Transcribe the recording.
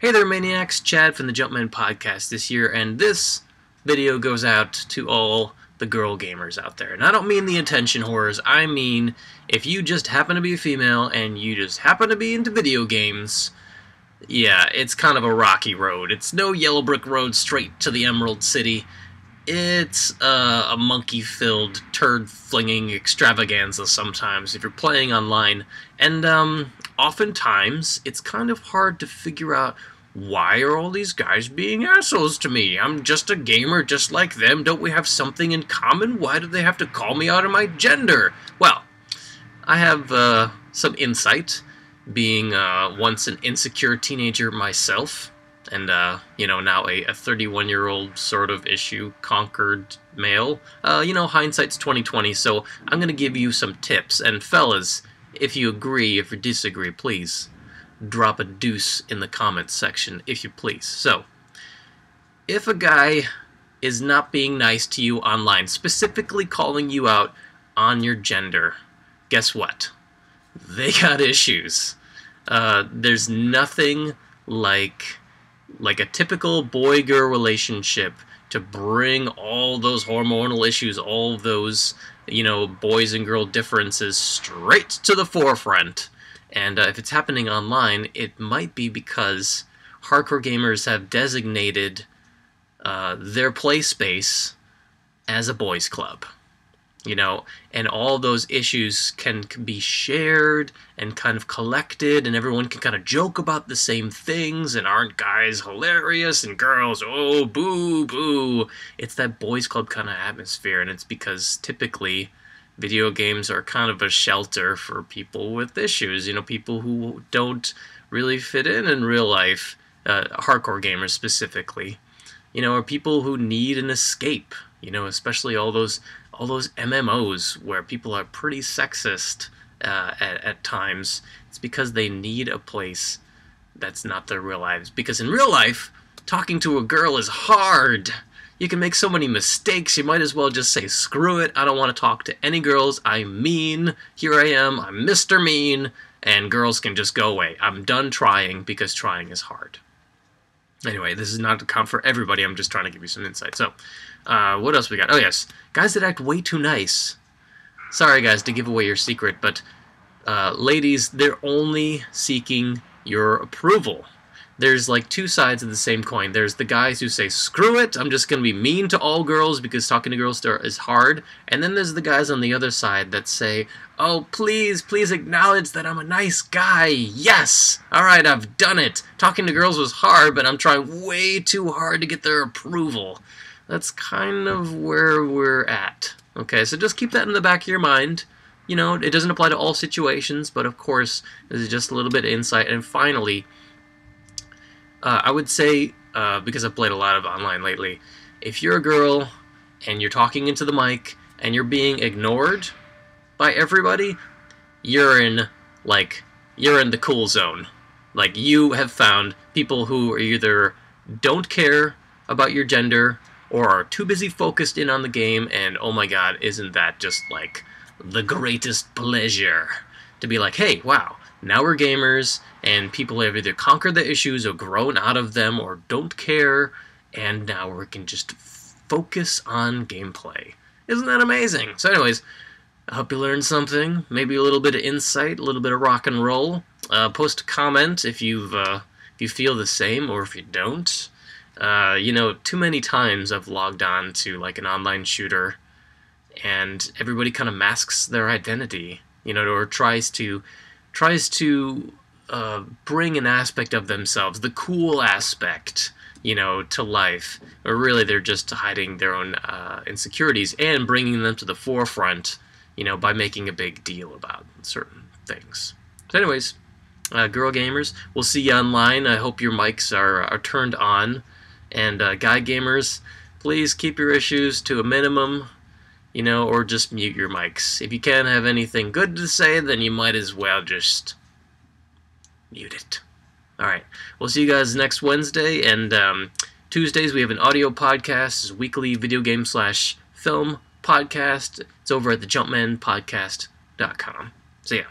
Hey there, Maniacs! Chad from the Jumpman Podcast this year, and this video goes out to all the girl gamers out there. And I don't mean the attention whores, I mean if you just happen to be a female and you just happen to be into video games, yeah, it's kind of a rocky road. It's no yellow brick road straight to the Emerald City. It's a monkey-filled, turd-flinging extravaganza sometimes if you're playing online. And oftentimes, it's kind of hard to figure out, why are all these guys being assholes to me? I'm just a gamer just like them. Don't we have something in common? Why do they have to call me out of my gender? Well, I have some insight, being once an insecure teenager myself. And, now a 31-year-old sort of issue conquered male. Hindsight's 20/20, so I'm going to give you some tips. And fellas, if you agree, if you disagree, please drop a deuce in the comments section, if you please. So, if a guy is not being nice to you online, specifically calling you out on your gender, guess what? They got issues. There's nothing like a typical boy-girl relationship to bring all those hormonal issues, all those, boys and girl differences straight to the forefront. And if it's happening online, it might be because hardcore gamers have designated their play space as a boys' club. And all those issues can be shared and kind of collected, and everyone can kind of joke about the same things, and aren't guys hilarious, and girls, oh, boo, boo. It's that boys' club kind of atmosphere, and it's because typically video games are kind of a shelter for people with issues, people who don't really fit in real life, hardcore gamers specifically, or people who need an escape, especially all those MMOs where people are pretty sexist at times. It's because they need a place that's not their real lives. Because in real life, talking to a girl is hard. You can make so many mistakes, you might as well just say, screw it, I don't want to talk to any girls, I'm mean, here I am, I'm Mr. Mean, and girls can just go away. I'm done trying, because trying is hard. Anyway, this is not to count for everybody, I'm just trying to give you some insight. So, what else we got? Oh yes, guys that act way too nice. Sorry guys to give away your secret, but ladies, they're only seeking your approval. There's like two sides of the same coin. There's the guys who say, screw it, I'm just going to be mean to all girls because talking to girls is hard. And then there's the guys on the other side that say, oh, please acknowledge that I'm a nice guy. Yes! Alright, I've done it. Talking to girls was hard, but I'm trying way too hard to get their approval. That's kind of where we're at. Okay, so just keep that in the back of your mind. It doesn't apply to all situations, but of course, this is just a little bit of insight. And finally, I would say, because I've played a lot of online lately, if you're a girl and you're talking into the mic and you're being ignored by everybody, you're in the cool zone. Like, you have found people who either don't care about your gender or are too busy focused in on the game, and oh my god, isn't that just like the greatest pleasure to be like, hey, wow, now we're gamers, and people have either conquered the issues or grown out of them or don't care, and now we can just focus on gameplay. Isn't that amazing? So anyways, I hope you learned something, maybe a little bit of insight, a little bit of rock and roll. Post a comment if you feel the same, or if you don't. Too many times I've logged on to like an online shooter, and everybody kind of masks their identity, or tries to bring an aspect of themselves, the cool aspect, to life. Or really they're just hiding their own insecurities and bringing them to the forefront, by making a big deal about certain things. So anyways, girl gamers, we'll see you online. I hope your mics are turned on. And guy gamers, please keep your issues to a minimum, or just mute your mics. If you can't have anything good to say, then you might as well just mute it. Alright, we'll see you guys next Wednesday, and Tuesdays we have an audio podcast, it's a weekly video game / film podcast. It's over at thejumpmanpodcast.com. See ya.